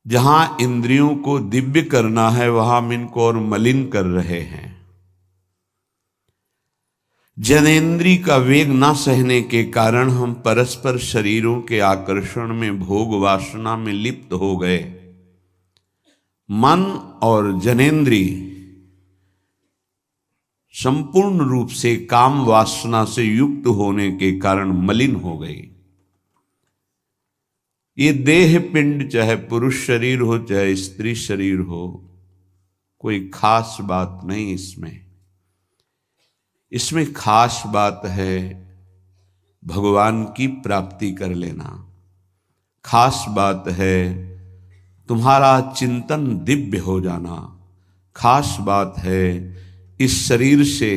जहां इंद्रियों को दिव्य करना है वहां हम इनको और मलिन कर रहे हैं। जनेन्द्रिय का वेग ना सहने के कारण हम परस्पर शरीरों के आकर्षण में, भोग वासना में लिप्त हो गए। मन और जनेन्द्रिय संपूर्ण रूप से काम वासना से युक्त होने के कारण मलिन हो गई। ये देह पिंड, चाहे पुरुष शरीर हो चाहे स्त्री शरीर हो, कोई खास बात नहीं इसमें खास बात है भगवान की प्राप्ति कर लेना। खास बात है तुम्हारा चिंतन दिव्य हो जाना। खास बात है इस शरीर से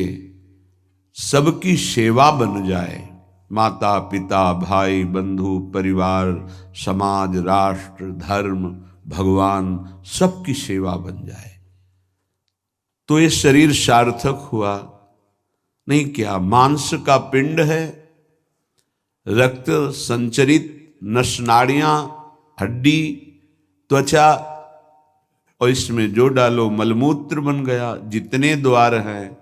सबकी सेवा बन जाए। माता पिता, भाई बंधु, परिवार, समाज, राष्ट्र, धर्म, भगवान, सबकी सेवा बन जाए तो ये शरीर सार्थक हुआ। नहीं क्या मांस का पिंड है, रक्त संचरित, नसनाड़ियां, हड्डी, त्वचा, और इसमें जो डालो मलमूत्र बन गया। जितने द्वार हैं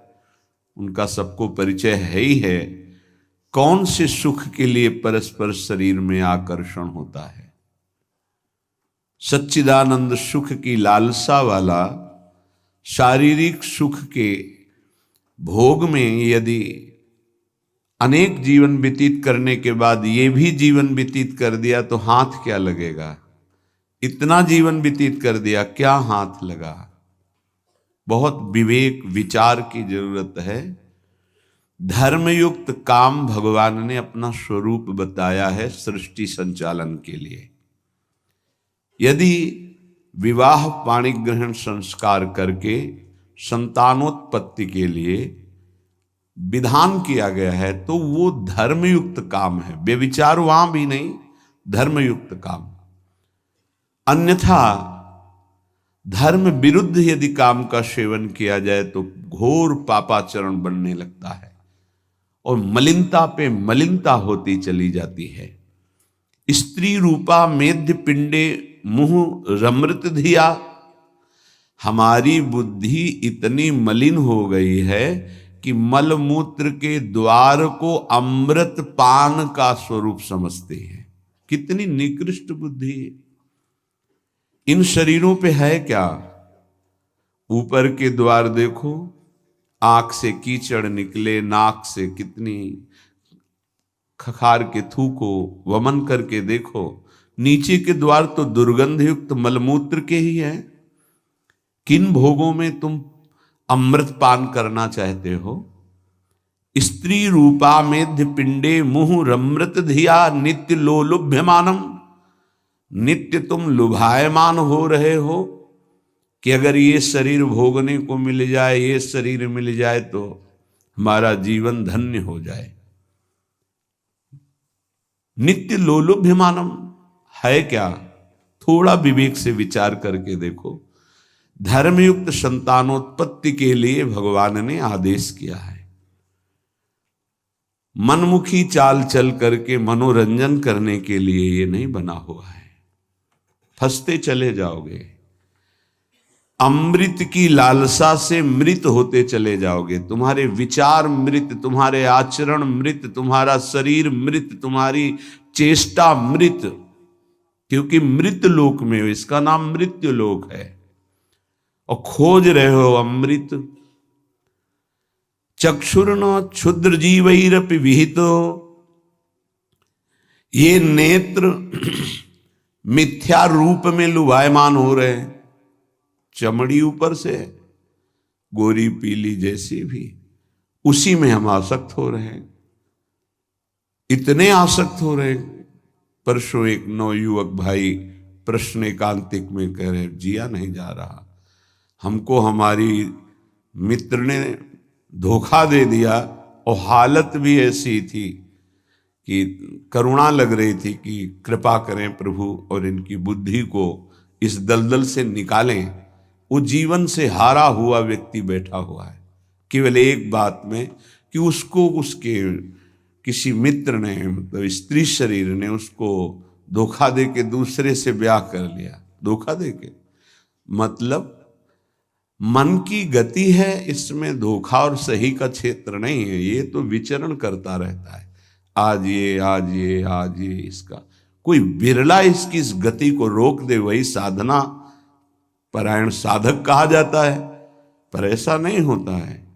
उनका सबको परिचय है ही है। कौन से सुख के लिए परस्पर शरीर में आकर्षण होता है? सच्चिदानंद सुख की लालसा वाला शारीरिक सुख के भोग में यदि अनेक जीवन व्यतीत करने के बाद ये भी जीवन व्यतीत कर दिया तो हाथ क्या लगेगा? इतना जीवन व्यतीत कर दिया, क्या हाथ लगा? बहुत विवेक विचार की जरूरत है। धर्मयुक्त काम भगवान ने अपना स्वरूप बताया है सृष्टि संचालन के लिए। यदि विवाह पाणिग्रहण संस्कार करके संतानोत्पत्ति के लिए विधान किया गया है तो वो धर्मयुक्त काम है। व्यभिचार वहां भी नहीं, धर्मयुक्त काम। अन्यथा धर्म विरुद्ध यदि काम का सेवन किया जाए तो घोर पापाचरण बनने लगता है और मलिनता पे मलिनता होती चली जाती है। स्त्री रूपा मेध्य पिंडे मुंह रमृत धिया। हमारी बुद्धि इतनी मलिन हो गई है कि मलमूत्र के द्वार को अमृत पान का स्वरूप समझते हैं। कितनी निकृष्ट बुद्धि है। इन शरीरों पे है क्या? ऊपर के द्वार देखो, आंख से कीचड़ निकले, नाक से कितनी खखार के थूको, वमन करके देखो। नीचे के द्वार तो दुर्गंध युक्त मलमूत्र के ही हैं। किन भोगों में तुम अमृत पान करना चाहते हो? स्त्री रूपा मेध्य पिंडे मुहु रमृत धिया नित्य लोलुभ्यमानम। नित्य तुम लुभायमान हो रहे हो कि अगर ये शरीर भोगने को मिल जाए, ये शरीर मिल जाए तो हमारा जीवन धन्य हो जाए। नित्य लोलुभ्यमानम है क्या? थोड़ा विवेक से विचार करके देखो। धर्मयुक्त संतानोत्पत्ति के लिए भगवान ने आदेश किया है। मनमुखी चाल चल करके मनोरंजन करने के लिए ये नहीं बना हुआ है। फंसते चले जाओगे। अमृत की लालसा से मृत होते चले जाओगे। तुम्हारे विचार मृत, तुम्हारे आचरण मृत, तुम्हारा शरीर मृत, तुम्हारी चेष्टा मृत। क्योंकि मृत लोक में हो, इसका नाम मृत्यु लोक है और खोज रहे हो अमृत। चक्षुर्न क्षुद्र जीवैरपि विहितो। ये नेत्र मिथ्या रूप में लुभायमान हो रहे हैं। चमड़ी ऊपर से गोरी पीली जैसी भी, उसी में हम आसक्त हो रहे हैं। इतने आसक्त हो रहे हैं। परसों एक नवयुवक भाई प्रश्न एकांतिक में कह रहे, जिया नहीं जा रहा, हमको हमारी मित्र ने धोखा दे दिया और हालत भी ऐसी थी कि करुणा लग रही थी कि कृपा करें प्रभु और इनकी बुद्धि को इस दलदल से निकालें। वो जीवन से हारा हुआ व्यक्ति बैठा हुआ है केवल एक बात में कि उसको उसके किसी मित्र ने, मतलब स्त्री शरीर ने उसको धोखा दे के दूसरे से ब्याह कर लिया। धोखा देके। मतलब मन की गति है, इसमें धोखा और सही का क्षेत्र नहीं है। ये तो विचरण करता रहता है, आज ये आज ये आज ये। इसका कोई बिरला इसकी इस गति को रोक दे, वही साधना परायण साधक कहा जाता है। पर ऐसा नहीं होता है।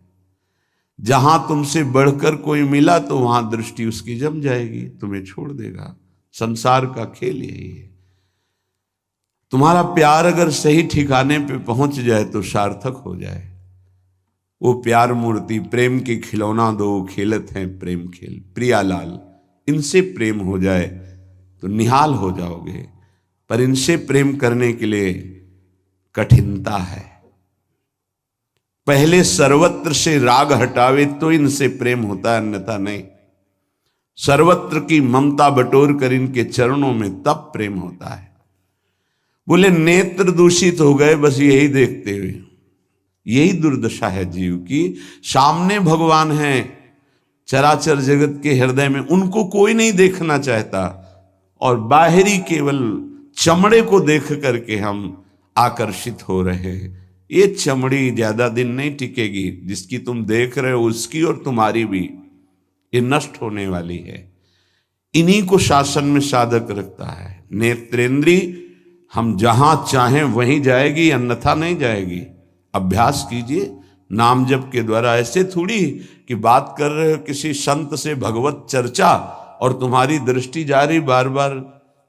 जहां तुमसे बढ़कर कोई मिला तो वहां दृष्टि उसकी जम जाएगी, तुम्हें छोड़ देगा। संसार का खेल यही है। तुम्हारा प्यार अगर सही ठिकाने पे पहुंच जाए तो सार्थक हो जाए। वो प्यार मूर्ति प्रेम के खिलौना दो खेलत हैं प्रेम खेल, प्रियालाल, इनसे प्रेम हो जाए तो निहाल हो जाओगे। पर इनसे प्रेम करने के लिए कठिनता है। पहले सर्वत्र से राग हटावे तो इनसे प्रेम होता है, अन्यथा नहीं। सर्वत्र की ममता बटोर कर इनके चरणों में तब प्रेम होता है। बोले नेत्र दूषित हो गए बस यही देखते हुए। यही दुर्दशा है जीव की। सामने भगवान है चराचर जगत के हृदय में, उनको कोई नहीं देखना चाहता, और बाहरी केवल चमड़े को देख करके हम आकर्षित हो रहे हैं। ये चमड़ी ज्यादा दिन नहीं टिकेगी। जिसकी तुम देख रहे हो उसकी और तुम्हारी भी ये नष्ट होने वाली है। इन्हीं को शासन में साधक रखता है। नेत्रेंद्री हम जहां चाहें वहीं जाएगी, अन्यथा नहीं जाएगी। अभ्यास कीजिए नाम जप के द्वारा। ऐसे थोड़ी कि बात कर रहे हो किसी संत से भगवत चर्चा और तुम्हारी दृष्टि जा रही बार बार,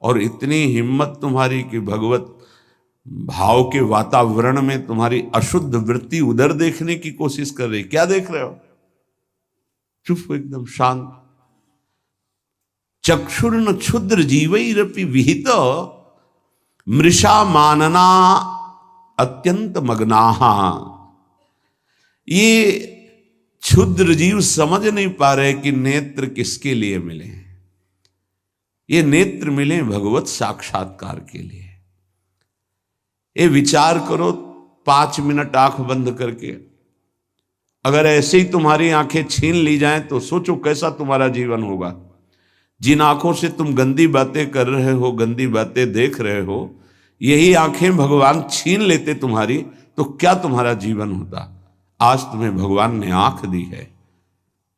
और इतनी हिम्मत तुम्हारी कि भगवत भाव के वातावरण में तुम्हारी अशुद्ध वृत्ति उधर देखने की कोशिश कर रही। क्या देख रहे हो? चुप, एकदम शांत। चक्षुर्न क्षुद्र जीवैरपि विहित मृषा मानना अत्यंत मग्नाहा। ये क्षुद्र जीव समझ नहीं पा रहे कि नेत्र किसके लिए मिले। ये नेत्र मिले भगवत साक्षात्कार के लिए। ये विचार करो 5 मिनट आंख बंद करके, अगर ऐसे ही तुम्हारी आंखें छीन ली जाएं तो सोचो कैसा तुम्हारा जीवन होगा। जिन आंखों से तुम गंदी बातें कर रहे हो, गंदी बातें देख रहे हो, यही आंखें भगवान छीन लेते तुम्हारी, तो क्या तुम्हारा जीवन होता। आज तुम्हें भगवान ने आंख दी है,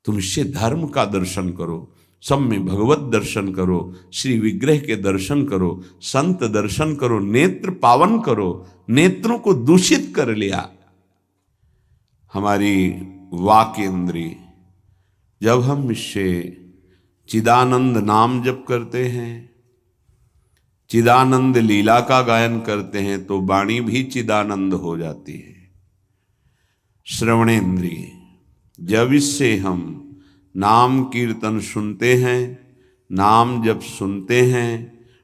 तुम इससे धर्म का दर्शन करो, सब में भगवत दर्शन करो, श्री विग्रह के दर्शन करो, संत दर्शन करो, नेत्र पावन करो। नेत्रों को दूषित कर लिया हमारी वाक इंद्री। जब हम इससे चिदानंद नाम जप करते हैं, चिदानंद लीला का गायन करते हैं, तो वाणी भी चिदानंद हो जाती है। श्रवणेन्द्रिय, जब इससे हम नाम कीर्तन सुनते हैं, नाम जब सुनते हैं,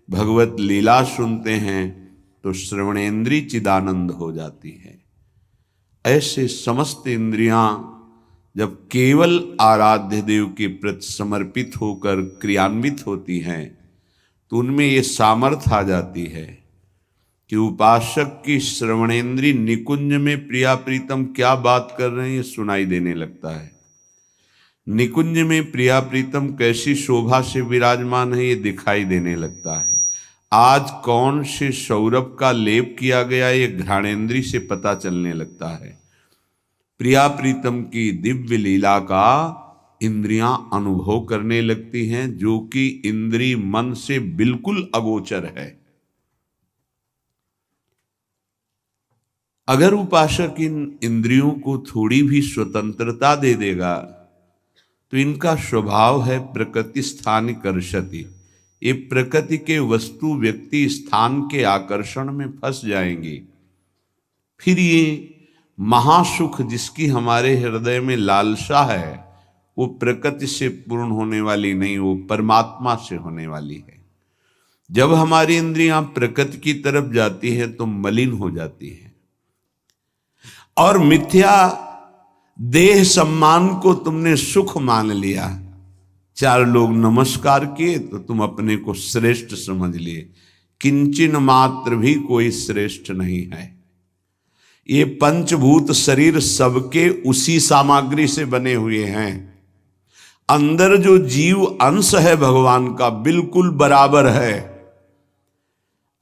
भगवत लीला सुनते हैं, तो श्रवणेन्द्रिय चिदानंद हो जाती है। ऐसे समस्त इंद्रियां जब केवल आराध्य देव के प्रति समर्पित होकर क्रियान्वित होती हैं, तो उनमें ये सामर्थ्य आ जाती है कि उपासक की श्रवणेन्द्रिय निकुंज में प्रिया प्रीतम क्या बात कर रहे हैं ये सुनाई देने लगता है। निकुंज में प्रिया प्रीतम कैसी शोभा से विराजमान है ये दिखाई देने लगता है। आज कौन से सौरभ का लेप किया गया ये घ्राणेन्द्रिय से पता चलने लगता है। प्रिया प्रीतम की दिव्य लीला का इंद्रियां अनुभव करने लगती हैं, जो कि इंद्रिय मन से बिल्कुल अगोचर है। अगर उपासक इन इंद्रियों को थोड़ी भी स्वतंत्रता दे देगा तो इनका स्वभाव है प्रकृति स्थान कर्षति। ये प्रकृति के वस्तु व्यक्ति स्थान के आकर्षण में फंस जाएंगी। फिर ये महासुख जिसकी हमारे हृदय में लालसा है, वो प्रकृति से पूर्ण होने वाली नहीं, वो परमात्मा से होने वाली है। जब हमारी इंद्रियां प्रकृति की तरफ जाती है तो मलिन हो जाती है, और मिथ्या देह सम्मान को तुमने सुख मान लिया। 4 लोग नमस्कार किए तो तुम अपने को श्रेष्ठ समझ लिए। किंचन मात्र भी कोई श्रेष्ठ नहीं है। ये पंचभूत शरीर सबके उसी सामग्री से बने हुए हैं। अंदर जो जीव अंश है भगवान का बिल्कुल बराबर है।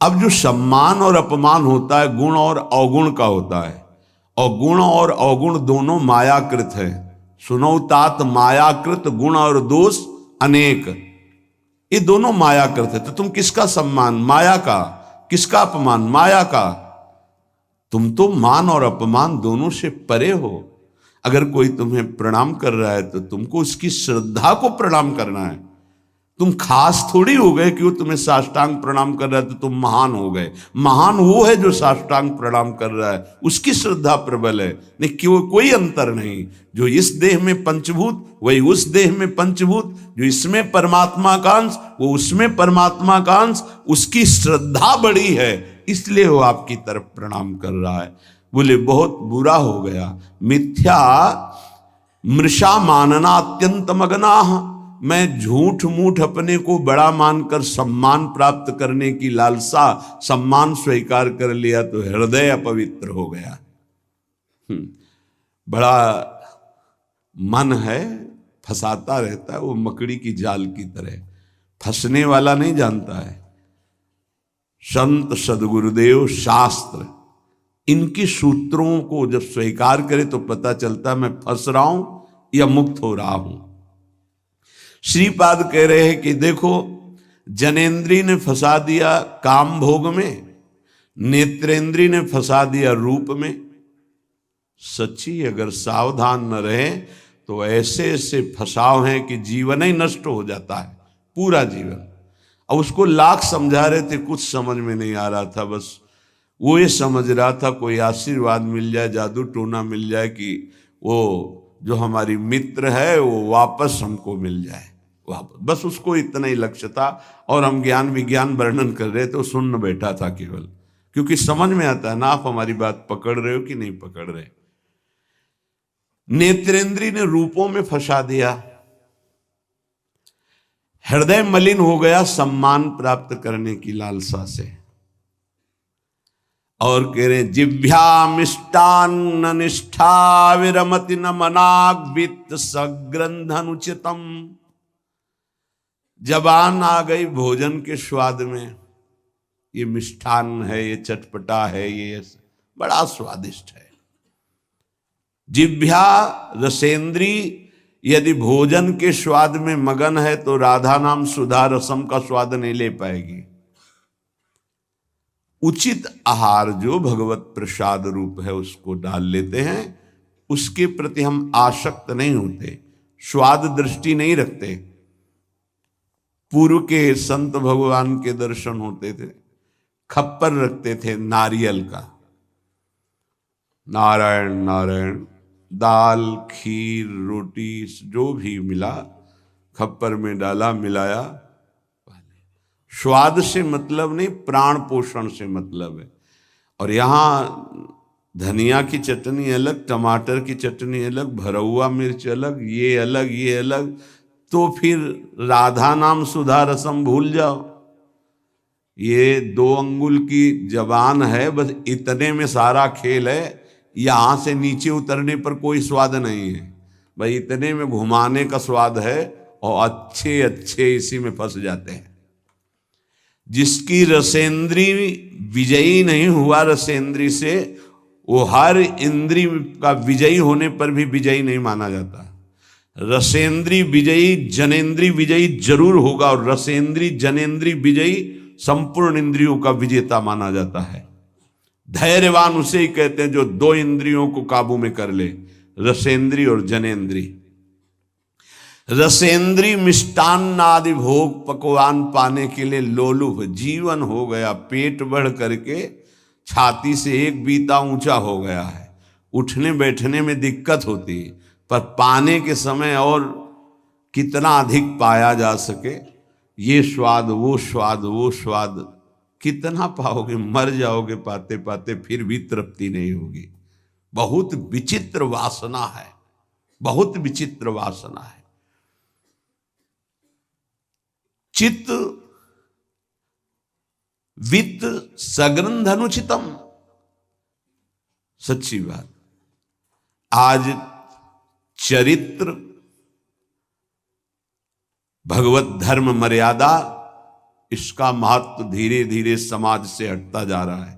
अब जो सम्मान और अपमान होता है गुण और अवगुण का होता है, और गुण और अवगुण दोनों मायाकृत है। सुनो तात मायाकृत गुण और दोष अनेक, ये दोनों मायाकृत है। तो तुम किसका सम्मान? माया का। किसका अपमान? माया का। तुम तो मान और अपमान दोनों से परे हो। अगर कोई तुम्हें प्रणाम कर रहा है तो तुमको उसकी श्रद्धा को प्रणाम करना है। तुम खास थोड़ी हो गए कि वो तुम्हें साष्टांग प्रणाम कर रहा है तो तुम महान हो गए। महान वो है जो साष्टांग प्रणाम कर रहा है, उसकी श्रद्धा प्रबल है। नहीं, क्यों? कोई अंतर नहीं। जो इस देह में पंचभूत वही उस देह में पंचभूत, जो इसमें परमात्मा का अंश वो उसमें परमात्मा का अंश, उसकी श्रद्धा बड़ी है इसलिए वो आपकी तरफ प्रणाम कर रहा है। बोले बहुत बुरा हो गया। मिथ्या मृषा मानना अत्यंत मगनाह, मैं झूठ मूठ अपने को बड़ा मानकर सम्मान प्राप्त करने की लालसा, सम्मान स्वीकार कर लिया तो हृदय अपवित्र हो गया। बड़ा मन है, फंसाता रहता है, वो मकड़ी की जाल की तरह, फंसने वाला नहीं जानता है। संत सदगुरुदेव शास्त्र इनकी सूत्रों को जब स्वीकार करे तो पता चलता है मैं फंस रहा हूं या मुक्त हो रहा हूं। श्रीपाद कह रहे हैं कि देखो, जनेन्द्री ने फंसा दिया काम भोग में, नेत्रेंद्री ने फंसा दिया रूप में। सच्ची अगर सावधान न रहे तो ऐसे ऐसे फंसाव हैं कि जीवन ही नष्ट हो जाता है, पूरा जीवन। अब उसको लाख समझा रहे थे, कुछ समझ में नहीं आ रहा था। बस वो ये समझ रहा था कोई आशीर्वाद मिल जाए, जादू टोना मिल जाए कि वो जो हमारी मित्र है वो वापस हमको मिल जाए वापस। बस उसको इतना ही लक्ष्य था। और हम ज्ञान विज्ञान वर्णन कर रहे तो सुन बैठा था केवल, क्योंकि समझ में आता है ना आप हमारी बात पकड़ रहे हो कि नहीं पकड़ रहे। नेत्रेंद्री ने रूपों में फंसा दिया, हृदय मलिन हो गया सम्मान प्राप्त करने की लालसा से। और कह रहे जिभ्या मिष्टान्न निष्ठा विरमति न मनाग वित्त सग्रंथ अनुचितम। जबान आ गई भोजन के स्वाद में, ये मिष्ठान्न है, ये चटपटा है, ये बड़ा स्वादिष्ट है। जिभ्या रसेंद्री यदि भोजन के स्वाद में मगन है तो राधा नाम सुधा रसम का स्वाद नहीं ले पाएगी। उचित आहार जो भगवत प्रसाद रूप है उसको डाल लेते हैं, उसके प्रति हम आसक्त नहीं होते, स्वाद दृष्टि नहीं रखते। पूर्व के संत भगवान के दर्शन होते थे, खप्पर रखते थे नारियल का, नारायण नारायण, दाल खीर रोटी जो भी मिला खप्पर में डाला मिलाया। स्वाद से मतलब नहीं, प्राण पोषण से मतलब है। और यहाँ धनिया की चटनी अलग, टमाटर की चटनी अलग, भरा हुआ मिर्च अलग, ये अलग ये अलग, तो फिर राधा नाम सुधा रसम भूल जाओ। ये 2 अंगुल की जबान है, बस इतने में सारा खेल है। यहाँ से नीचे उतरने पर कोई स्वाद नहीं है, भाई इतने में घुमाने का स्वाद है। और अच्छे अच्छे इसी में फंस जाते हैं। जिसकी रसेंद्री विजयी नहीं हुआ रसेंद्री से, वो हर इंद्री का विजयी होने पर भी विजयी नहीं माना जाता। रसेंद्री विजयी जनेन्द्री विजयी जरूर होगा, और रसेंद्री जनेन्द्री विजयी संपूर्ण इंद्रियों का विजेता माना जाता है। धैर्यवान उसे ही कहते हैं जो 2 इंद्रियों को काबू में कर ले, रसेंद्री और जनेन्द्री। रसेंद्री मिष्टान्न आदि भोग पकवान पाने के लिए लोलुप जीवन हो गया, पेट बढ़ करके छाती से एक बीता ऊंचा हो गया है। उठने बैठने में दिक्कत होती है, पर पाने के समय और कितना अधिक पाया जा सके, ये स्वाद वो स्वाद वो स्वाद कितना पाओगे, मर जाओगे पाते पाते, फिर भी तृप्ति नहीं होगी। बहुत विचित्र वासना है, बहुत विचित्र वासना है। चित्त वित्त सग्रंथ अनुचितम। सच्ची बात, आज चरित्र भगवत धर्म मर्यादा इसका महत्व धीरे धीरे समाज से हटता जा रहा है,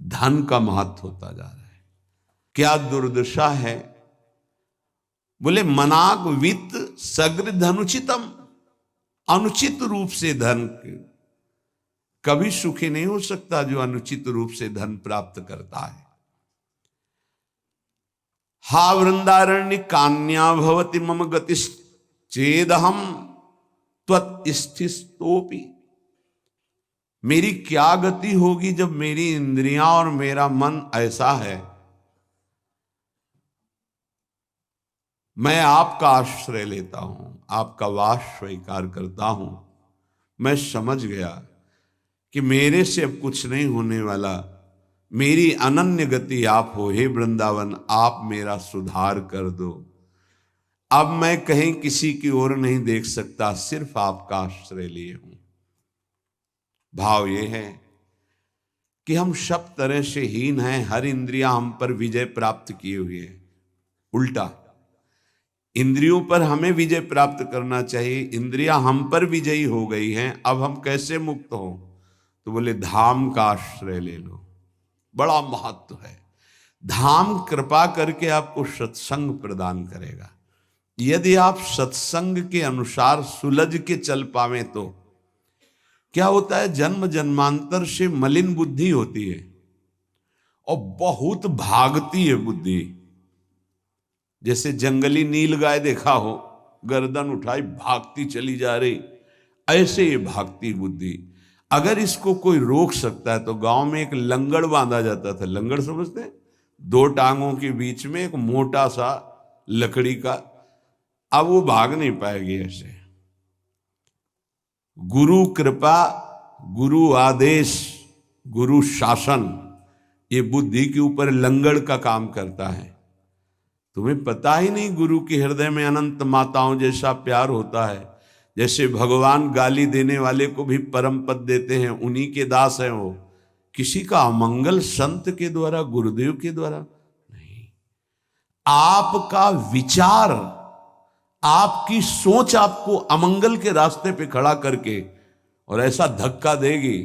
धन का महत्व होता जा रहा है। क्या दुर्दशा है। बोले मनाग वित्त सग्र धनुचितम, अनुचित रूप से धन कभी सुखी नहीं हो सकता जो अनुचित रूप से धन प्राप्त करता है। हा वृंदारण्य कान्या भवति मम गतिश्चेदहम त्वत्स्थितोपि, मेरी क्या गति होगी जब मेरी इंद्रियां और मेरा मन ऐसा है। मैं आपका आश्रय लेता हूं, आपका वास स्वीकार करता हूं, मैं समझ गया कि मेरे से अब कुछ नहीं होने वाला, मेरी अनन्य गति आप हो। हे वृंदावन, आप मेरा सुधार कर दो। अब मैं कहीं किसी की ओर नहीं देख सकता, सिर्फ आपका आश्रय लिए हूं। भाव ये है कि हम सब तरह से हीन हैं, हर इंद्रियां हम पर विजय प्राप्त किए हुए है। उल्टा इंद्रियों पर हमें विजय प्राप्त करना चाहिए, इंद्रियां हम पर विजयी हो गई हैं, अब हम कैसे मुक्त हो। तो बोले धाम का आश्रय ले लो, बड़ा महत्व है। धाम कृपा करके आपको सत्संग प्रदान करेगा। यदि आप सत्संग के अनुसार सुलझ के चल पावे तो क्या होता है, जन्म जन्मांतर से मलिन बुद्धि होती है और बहुत भागती है बुद्धि। जैसे जंगली नील गाय देखा हो, गर्दन उठाई भागती चली जा रही, ऐसे ये भागती बुद्धि। अगर इसको कोई रोक सकता है तो गांव में एक लंगड़ बांधा जाता था। लंगड़ समझते हैं, दो टांगों के बीच में एक मोटा सा लकड़ी का। अब वो भाग नहीं पाएगी ऐसे। गुरु कृपा, गुरु आदेश, गुरु शासन, ये बुद्धि के ऊपर लंगड़ का काम करता है। तुम्हें पता ही नहीं गुरु के हृदय में अनंत माताओं जैसा प्यार होता है। जैसे भगवान गाली देने वाले को भी परम पद देते हैं, उन्हीं के दास हैं वो। किसी का अमंगल संत के द्वारा, गुरुदेव के द्वारा नहीं। आपका विचार, आपकी सोच आपको अमंगल के रास्ते पे खड़ा करके और ऐसा धक्का देगी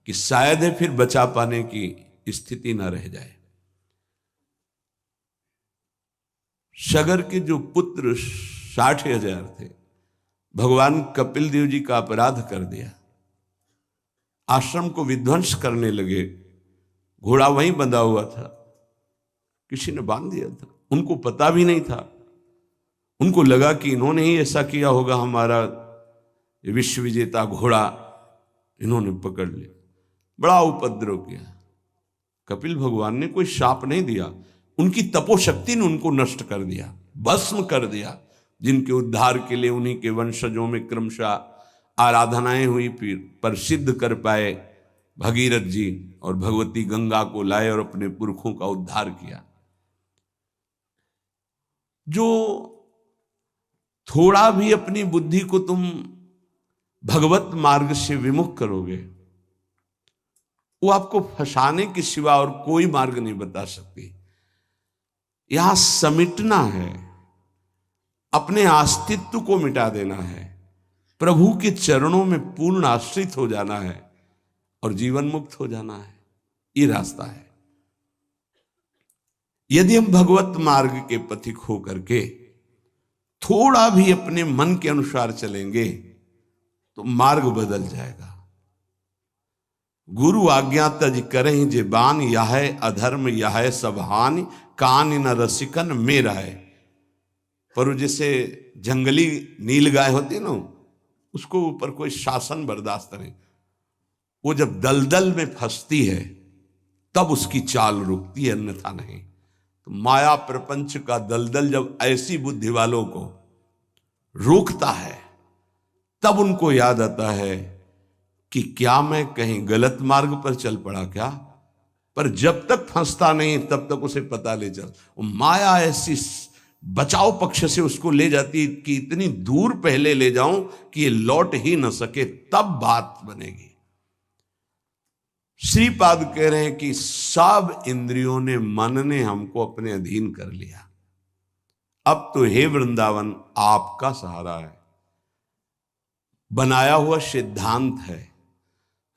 कि शायद है फिर बचा पाने की स्थिति ना रह जाए। सगर के जो पुत्र 60,000 थे, भगवान कपिल देव जी का अपराध कर दिया, आश्रम को विध्वंस करने लगे। घोड़ा वहीं बंधा हुआ था, किसी ने बांध दिया था, उनको पता भी नहीं था। उनको लगा कि इन्होंने ही ऐसा किया होगा, हमारा विश्व विजेता घोड़ा इन्होंने पकड़ लिया। बड़ा उपद्रव किया। कपिल भगवान ने कोई शाप नहीं दिया, उनकी तपोशक्ति ने उनको नष्ट कर दिया, भस्म कर दिया। जिनके उद्धार के लिए उन्हीं के वंशजों में क्रमशः आराधनाएं हुई, फिर पर सिद्ध कर पाए भगीरथ जी और भगवती गंगा को लाए और अपने पुरखों का उद्धार किया। जो थोड़ा भी अपनी बुद्धि को तुम भगवत मार्ग से विमुख करोगे, वो आपको फंसाने के सिवा और कोई मार्ग नहीं बता सकती। यहां समिटना है, अपने अस्तित्व को मिटा देना है, प्रभु के चरणों में पूर्ण आश्रित हो जाना है और जीवन मुक्त हो जाना है। ये रास्ता है। यदि हम भगवत मार्ग के पथिक हो करके थोड़ा भी अपने मन के अनुसार चलेंगे तो मार्ग बदल जाएगा। गुरु आज्ञा तज करें जे बान, यह अधर्म यह सब हानि, कान न रसिकन में रहे। पर जैसे जंगली नील गाय होती है ना, उसको ऊपर कोई शासन बर्दाश्त नहीं। वो जब दलदल में फंसती है तब उसकी चाल रुकती है, अन्यथा नहीं। तो माया प्रपंच का दलदल जब ऐसी बुद्धि वालों को रोकता है, तब उनको याद आता है कि क्या मैं कहीं गलत मार्ग पर चल पड़ा क्या। पर जब तक फंसता नहीं तब तक उसे पता ले चल। माया ऐसी बचाव पक्ष से उसको ले जाती कि इतनी दूर पहले ले जाऊं कि ये लौट ही न सके, तब बात बनेगी। श्रीपाद कह रहे हैं कि सब इंद्रियों ने, मन ने हमको अपने अधीन कर लिया। अब तो हे वृंदावन आपका सहारा है। बनाया हुआ सिद्धांत है।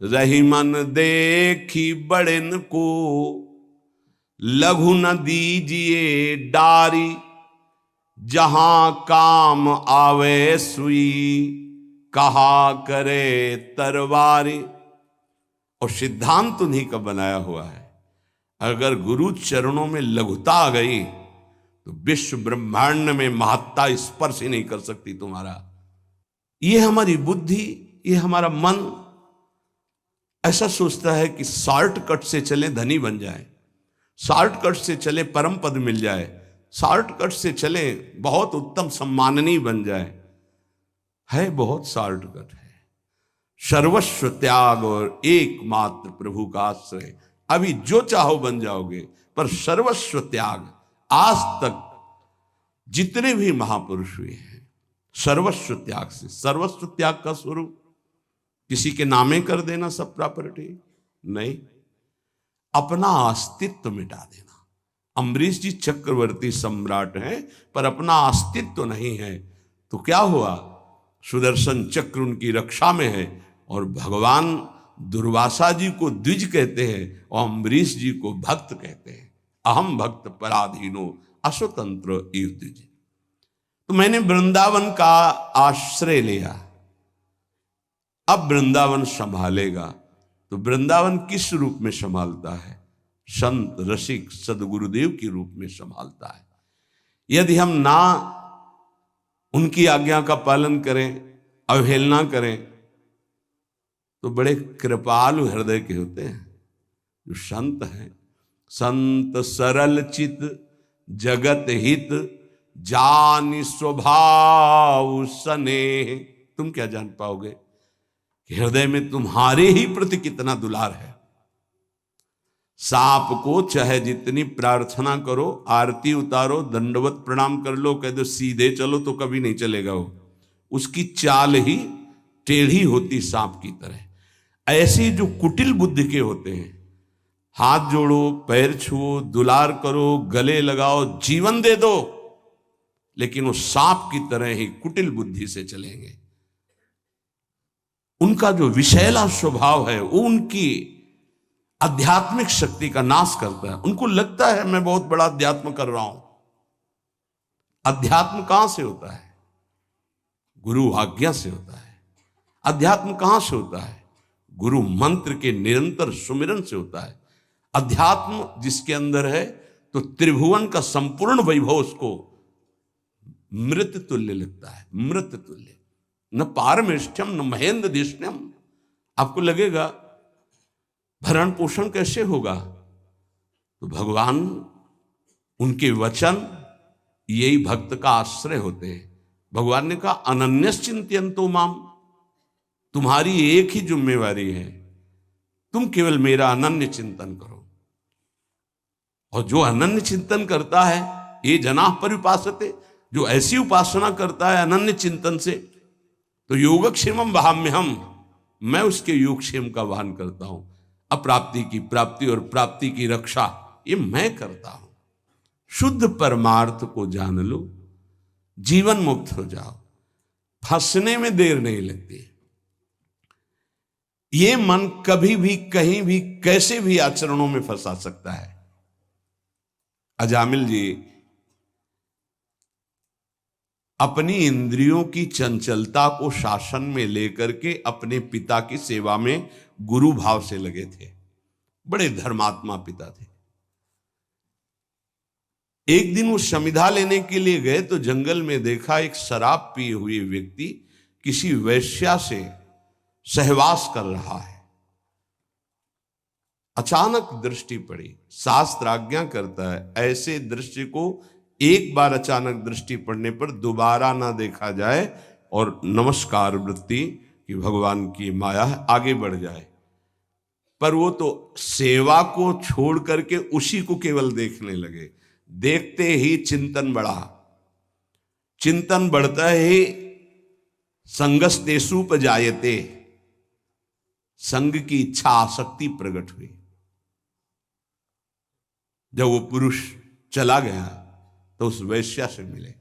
रही मन देखी बड़न को, लघु न दीजिए डारी, जहां काम आवे सुई, कहा करे तरवारी। और सिद्धांत उन्हीं का बनाया हुआ है। अगर गुरु चरणों में लघुता आ गई तो विश्व ब्रह्मांड में महत्ता स्पर्श ही नहीं कर सकती तुम्हारा। ये हमारी बुद्धि, ये हमारा मन ऐसा सोचता है कि शॉर्टकट से चले धनी बन जाए, शॉर्टकट से चले परम पद मिल जाए, शॉर्टकट से चले बहुत उत्तम सम्माननीय बन जाए। है बहुत शॉर्टकट है। सर्वस्व त्याग और एकमात्र प्रभु का आश्रय। अभी जो चाहो बन जाओगे, पर सर्वस्व त्याग। आज तक जितने भी महापुरुष हुए हैं सर्वस्व त्याग से। सर्वस्व त्याग का स्वरूप किसी के नामे कर देना सब प्रॉपर्टी नहीं, अपना अस्तित्व मिटा देना। अम्बरीश जी चक्रवर्ती सम्राट हैं पर अपना अस्तित्व नहीं है, तो क्या हुआ? सुदर्शन चक्र उनकी रक्षा में है और भगवान दुर्वासा जी को द्विज कहते हैं और अम्बरीश जी को भक्त कहते हैं। अहम भक्त पराधीनो अस्वतंत्र इव द्विज। तो मैंने वृंदावन का आश्रय लिया, अब वृंदावन संभालेगा। तो वृंदावन किस रूप में संभालता है? संत रसिक सदगुरुदेव के रूप में संभालता है। यदि हम ना उनकी आज्ञा का पालन करें, अवहेलना करें, तो बड़े कृपालु हृदय के होते हैं जो संत हैं। संत सरल चित जगत हित, जानि स्वभाव स्नेह। तुम क्या जान पाओगे कि हृदय में तुम्हारे ही प्रति कितना दुलार है। सांप को चाहे जितनी प्रार्थना करो, आरती उतारो, दंडवत प्रणाम कर लो, कह दो सीधे चलो, तो कभी नहीं चलेगा वो। उसकी चाल ही टेढ़ी होती सांप की तरह। ऐसे जो कुटिल बुद्धि के होते हैं, हाथ जोड़ो, पैर छुओ, दुलार करो, गले लगाओ, जीवन दे दो, लेकिन वो सांप की तरह ही कुटिल बुद्धि से चलेंगे। उनका जो विषैला स्वभाव है वो उनकी आध्यात्मिक शक्ति का नाश करता है। उनको लगता है मैं बहुत बड़ा अध्यात्म कर रहा हूं। अध्यात्म कहां से होता है? गुरु आज्ञा से होता है। अध्यात्म कहां से होता है? गुरु मंत्र के निरंतर सुमिरन से होता है। अध्यात्म जिसके अंदर है तो त्रिभुवन का संपूर्ण वैभव उसको मृत तुल्य लगता है। मृत तुल्य, न पारमेष्ठ्यम न महेंद्र दिष्ण्यम। आपको लगेगा भरण पोषण कैसे होगा? तो भगवान, उनके वचन यही भक्त का आश्रय होते हैं। भगवान ने कहा अनन्यश्चिंत्यन्तो माम, तुम्हारी एक ही जिम्मेवारी है, तुम केवल मेरा अनन्य चिंतन करो। और जो अनन्य चिंतन करता है, ये जनाः परिपासते, जो ऐसी उपासना करता है अनन्य चिंतन से, तो योगक्षेमम वहाम्यहम, मैं उसके योगक्षेम का वहन करता हूं। अप्राप्ति की प्राप्ति और प्राप्ति की रक्षा ये मैं करता हूं। शुद्ध परमार्थ को जान लो, जीवन मुक्त हो जाओ, फंसने में देर नहीं लगती। ये मन कभी भी कहीं भी कैसे भी आचरणों में फंसा सकता है। अजामिल जी अपनी इंद्रियों की चंचलता को शासन में लेकर के अपने पिता की सेवा में गुरु भाव से लगे थे। बड़े धर्मात्मा पिता थे। एक दिन वो समिधा लेने के लिए गए तो जंगल में देखा एक शराब पिए हुए व्यक्ति किसी वैश्या से सहवास कर रहा है। अचानक दृष्टि पड़ी। शास्त्र आज्ञा करता है ऐसे दृश्य को एक बार अचानक दृष्टि पड़ने पर दोबारा ना देखा जाए और नमस्कार वृत्ति कि भगवान की माया है, आगे बढ़ जाए। पर वो तो सेवा को छोड़ करके उसी को केवल देखने लगे। देखते ही चिंतन बढ़ा। चिंतन बढ़ता ही संगस्तेषुपजायते, संग की इच्छा आसक्ति प्रकट हुई। जब वो पुरुष चला गया तो उस वैश्या से मिले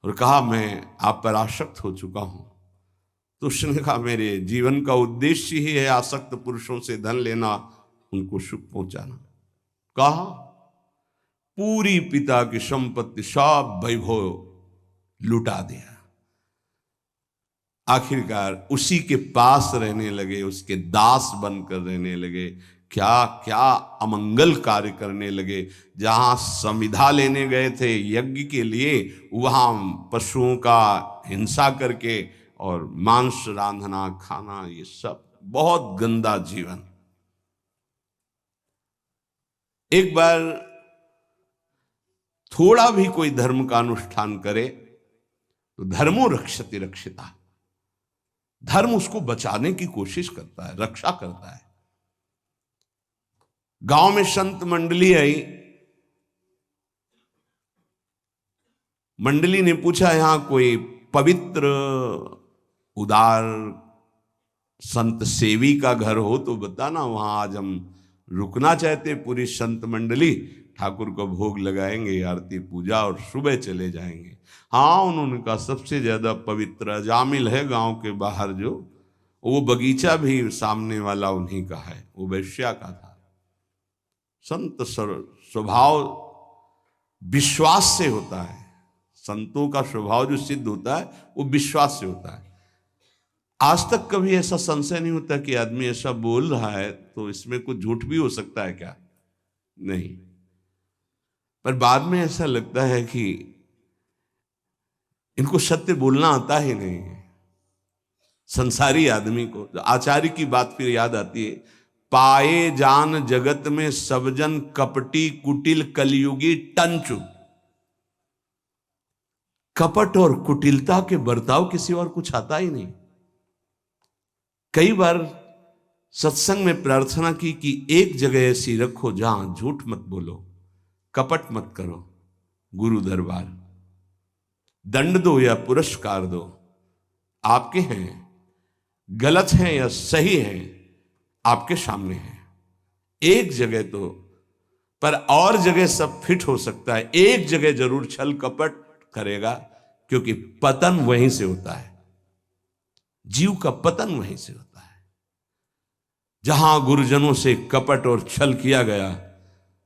और कहा मैं आप पर आसक्त हो चुका हूं, तो उसने कहा मेरे जीवन का उद्देश्य ही है आसक्त पुरुषों से धन लेना, उनको सुख पहुंचाना। कहा पूरी पिता की संपत्ति सब वैभव लुटा दिया। आखिरकार उसी के पास रहने लगे, उसके दास बनकर रहने लगे, क्या क्या अमंगल कार्य करने लगे। जहां संविधा लेने गए थे यज्ञ के लिए, वहां पशुओं का हिंसा करके और मांस रांधना खाना, ये सब बहुत गंदा जीवन। एक बार थोड़ा भी कोई धर्म का अनुष्ठान करे तो धर्मो रक्षति रक्षिता, धर्म उसको बचाने की कोशिश करता है, रक्षा करता है। गांव में संत मंडली आई, मंडली ने पूछा यहां कोई पवित्र उदार संत सेवी का घर हो तो बताना, वहां आज हम रुकना चाहते। पूरी संत मंडली ठाकुर को भोग लगाएंगे, आरती पूजा और सुबह चले जाएंगे। हाँ, उन्होंने कहा सबसे ज्यादा पवित्र अजामिल है गांव के बाहर, जो वो बगीचा भी सामने वाला उन्हीं का है, वो वैश्या का था। संत स्वभाव विश्वास से होता है, संतों का स्वभाव जो सिद्ध होता है वो विश्वास से होता है। आज तक कभी ऐसा संशय नहीं होता कि आदमी ऐसा बोल रहा है तो इसमें कुछ झूठ भी हो सकता है क्या? नहीं, पर बाद में ऐसा लगता है कि इनको सत्य बोलना आता ही नहीं है। संसारी आदमी को आचार्य की बात फिर याद आती है, पाए जान जगत में सब जन कपटी कुटिल कलयुगी टंचु। कपट और कुटिलता के बर्ताव किसी और कुछ आता ही नहीं। कई बार सत्संग में प्रार्थना की कि एक जगह ऐसी रखो जहां झूठ मत बोलो, कपट मत करो, गुरु दरबार। दंड दो या पुरस्कार दो, आपके हैं, गलत हैं या सही हैं आपके सामने है। एक जगह तो, पर और जगह सब फिट हो सकता है, एक जगह जरूर छल कपट करेगा, क्योंकि पतन वहीं से होता है, जीव का पतन वहीं से होता है। जहां गुरुजनों से कपट और छल किया गया,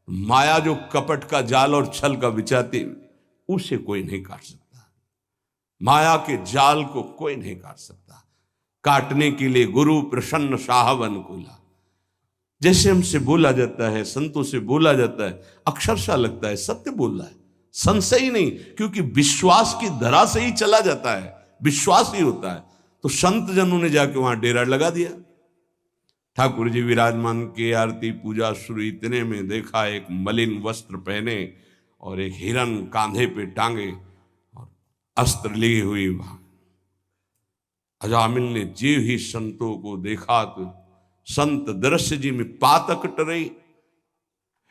माया जो कपट का जाल और छल का बिछाती, उसे कोई नहीं काट सकता। माया के जाल को कोई नहीं काट सकता। काटने के लिए गुरु प्रसन्न साहब अनुकूला। जैसे हमसे बोला जाता है, संतों से बोला जाता है, अक्षरशः लगता है सत्य बोल रहा है, संशय ही नहीं, क्योंकि विश्वास की धरा से ही चला जाता है, विश्वास ही होता है। तो संत जनों ने जाके वहां डेरा लगा दिया। ठाकुर जी विराजमान के, आरती पूजा शुरू, इतने में देखा एक मलिन वस्त्र पहने और एक हिरन कांधे पे टांगे और अस्त्र लिए हुई वहां। अजामिल ने जीव ही संतों को देखा तो संत दृश्य जी में पातक टरे,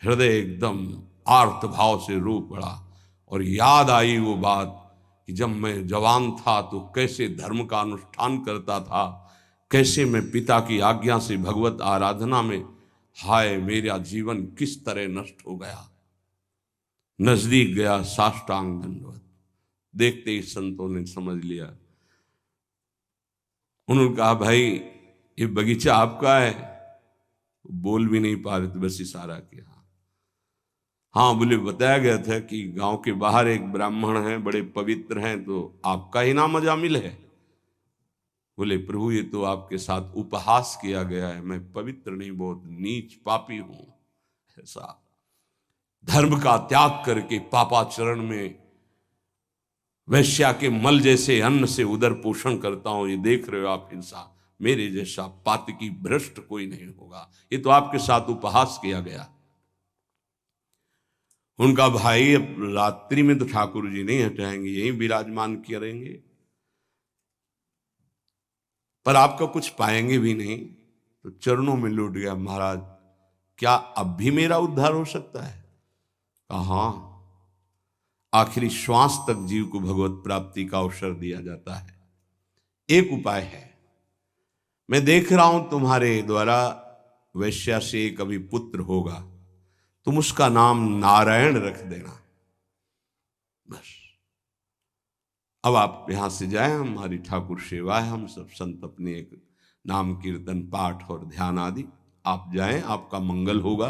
हृदय एकदम आर्त भाव से रो पड़ा और याद आई वो बात कि जब मैं जवान था तो कैसे धर्म का अनुष्ठान करता था, कैसे मैं पिता की आज्ञा से भगवत आराधना में, हाय मेरा जीवन किस तरह नष्ट हो गया। नजदीक गया, साष्टांग दंडवत। देखते ही संतों ने समझ लिया। उन्होंने कहा भाई ये बगीचा आपका है? बोल भी नहीं पा रहे थे, बस इशारा किया। हाँ बोले, बताया गया था कि गांव के बाहर एक ब्राह्मण हैं, बड़े पवित्र हैं, तो आपका ही नाम अजामिल है। बोले प्रभु ये तो आपके साथ उपहास किया गया है, मैं पवित्र नहीं, बहुत नीच पापी हूं। ऐसा धर्म का त्याग करके पापाचरण में वैश्या के मल जैसे अन्न से उदर पोषण करता हूं, ये देख रहे हो आप हिंसा, मेरे जैसा पातकी भ्रष्ट कोई नहीं होगा, ये तो आपके साथ उपहास किया गया। उनका भाई अब रात्रि में तो ठाकुर जी नहीं हटाएंगे, यहीं विराजमान करेंगे, पर आपका कुछ पाएंगे भी नहीं। तो चरणों में लौट गया, महाराज क्या अब भी मेरा उद्धार हो सकता है? कहा हाँ, आखिरी श्वास तक जीव को भगवत प्राप्ति का अवसर दिया जाता है। एक उपाय है, मैं देख रहा हूं तुम्हारे द्वारा वैश्या से कभी पुत्र होगा, तुम उसका नाम नारायण रख देना, बस। अब आप यहां से जाएं, हमारी ठाकुर सेवा है, हम सब संत अपने एक नाम कीर्तन पाठ और ध्यान आदि, आप जाएं, आपका मंगल होगा।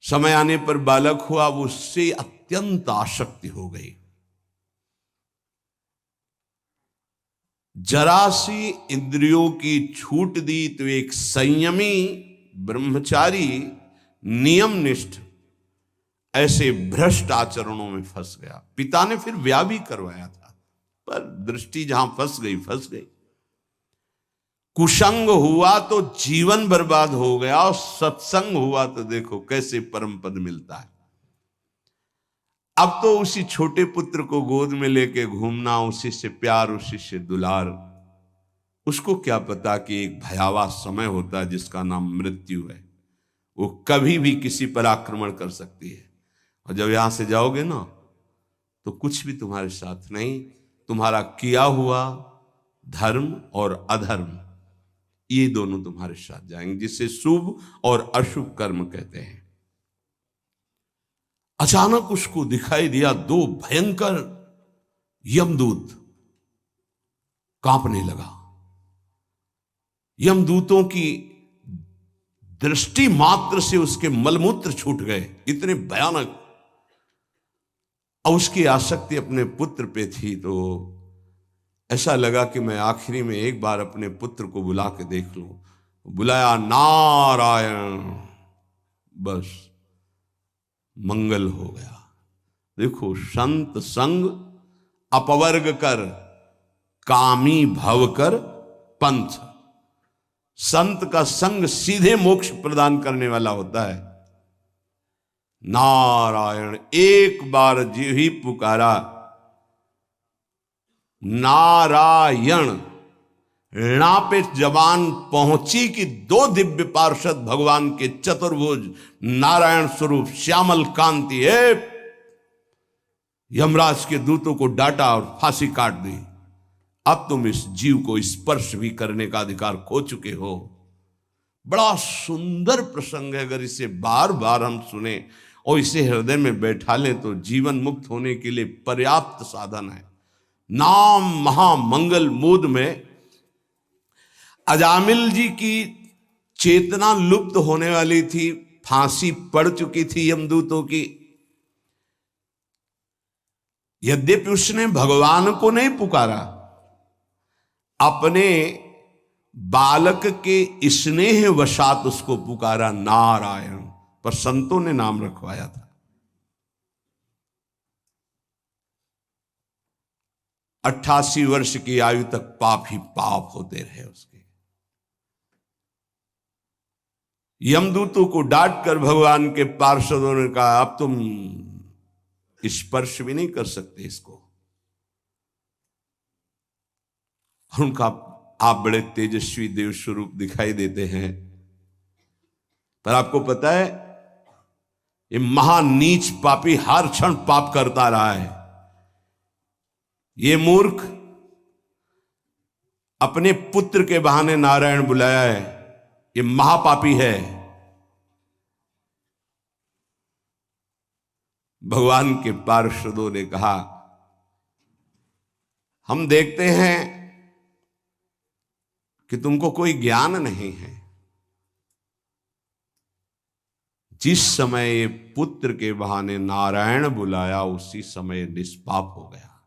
समय आने पर बालक हुआ, वो उससे अत्यंत आसक्ति हो गई। जरा सी इंद्रियों की छूट दी तो एक संयमी ब्रह्मचारी नियमनिष्ठ ऐसे भ्रष्ट आचरणों में फंस गया। पिता ने फिर ब्याह भी करवाया था, पर दृष्टि जहां फंस गई। कुसंग हुआ तो जीवन बर्बाद हो गया, और सत्संग हुआ तो देखो कैसे परम पद मिलता है। अब तो उसी छोटे पुत्र को गोद में लेके घूमना, उसी से प्यार, उसी से दुलार। उसको क्या पता कि एक भयावह समय होता है जिसका नाम मृत्यु है, वो कभी भी किसी पर आक्रमण कर सकती है। और जब यहां से जाओगे ना, तो कुछ भी तुम्हारे साथ नहीं, तुम्हारा किया हुआ धर्म और अधर्म, ये दोनों तुम्हारे साथ जाएंगे, जिसे शुभ और अशुभ कर्म कहते हैं। अचानक उसको दिखाई दिया दो भयंकर यमदूत, कांपने लगा। यमदूतों की दृष्टि मात्र से उसके मलमूत्र छूट गए, इतने भयानक। और उसकी आसक्ति अपने पुत्र पे थी, तो ऐसा लगा कि मैं आखिरी में एक बार अपने पुत्र को बुला के देख लूं। बुलाया, नारायण, बस मंगल हो गया। देखो, संत संग अपवर्ग कर, कामी भव कर पंथ। संत का संग सीधे मोक्ष प्रदान करने वाला होता है। नारायण, एक बार जी ही पुकारा, नारायण, ऋणा पे जबान पहुंची कि दो दिव्य पार्षद भगवान के चतुर्भुज नारायण स्वरूप श्यामल कांति है, यमराज के दूतों को डांटा और फांसी काट दी। अब तुम इस जीव को स्पर्श भी करने का अधिकार खो चुके हो। बड़ा सुंदर प्रसंग है, अगर इसे बार बार हम सुने और इसे हृदय में बैठा लें तो जीवन मुक्त होने के लिए पर्याप्त साधन है। नाम महामंगल मूद में अजामिल जी की चेतना लुप्त होने वाली थी, फांसी पड़ चुकी थी यमदूतों की। यद्यपि उसने भगवान को नहीं पुकारा, अपने बालक के स्नेह वशात उसको पुकारा नारायण, पर संतों ने नाम रखवाया था। 88 वर्ष की आयु तक पाप ही पाप होते रहे उसके। यमदूतों को डांट कर भगवान के पार्षदों ने कहा, अब तुम स्पर्श भी नहीं कर सकते इसको। उनका आप बड़े तेजस्वी देव स्वरूप दिखाई देते हैं, पर आपको पता है ये महानीच पापी हर क्षण पाप करता रहा है। ये मूर्ख अपने पुत्र के बहाने नारायण बुलाया है, ये महापापी है। भगवान के पार्षदों ने कहा, हम देखते हैं कि तुमको कोई ज्ञान नहीं है। जिस समय ये पुत्र के बहाने नारायण बुलाया, उसी समय निष्पाप हो गया।